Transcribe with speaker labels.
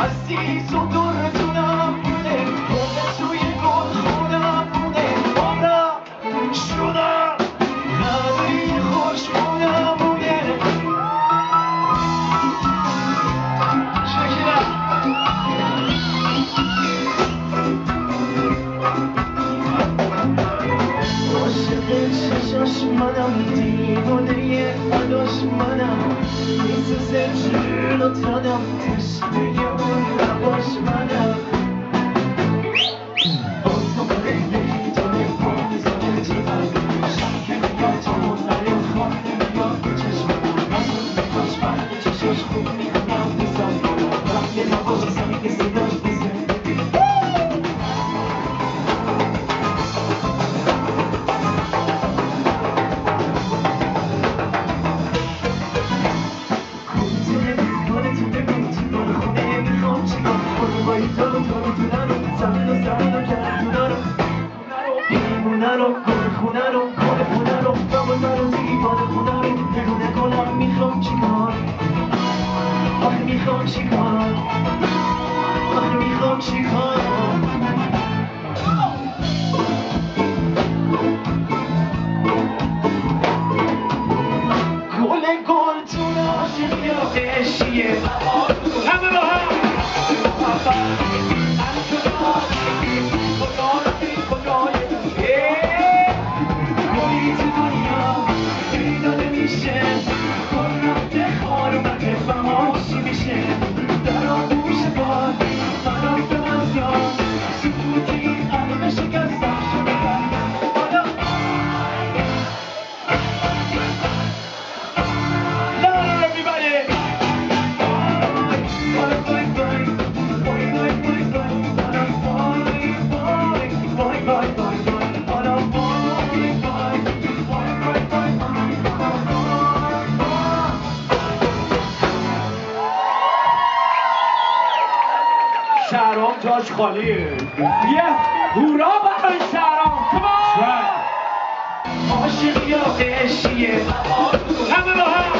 Speaker 1: عزیز و دردونم بوده گل توی گل خونم بوده بارا شدم نداری خوشبونم بوده عاشق چشاش منم دیوانه اداش منم میسوزه جون و تنم تشنه اون نباش منم بازم خیلی تو نمی‌کنی زده جیبم شکی نگاه تو نره خواهده نگاه به چشمم نزد نگاش فرد چشاش خوب میکنم بزن وقتی نباش زنی که صداش بزن
Speaker 2: شهرام جاش خالیه یه هورا برای شهرام کمان
Speaker 1: عاشق یا عشقیه همه با هم